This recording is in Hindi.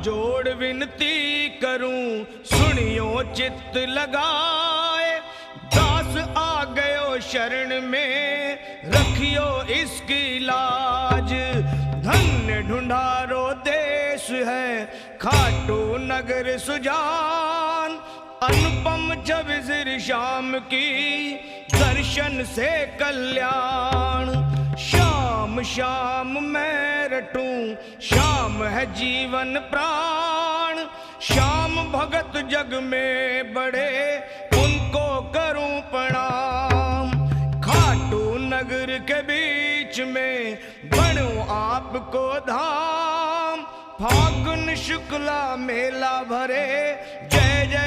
जोड़ विनती करूं, सुनियो चित्त लगाए। दास आ गयो शरण में, रखियो इसकी लाज। धन्य ढूंढारो देश है, खाटू नगर सुजान। अनुपम जब सिर श्याम की, दर्शन से कल्याण। श्याम श्याम मैं रटूं, श्याम है जीवन प्राण। श्याम भगत जग में बड़े, उनको करूं प्रणाम। खाटू नगर के बीच में, बनूं आपको धाम। फागुन शुक्ला मेला भरे, जय जय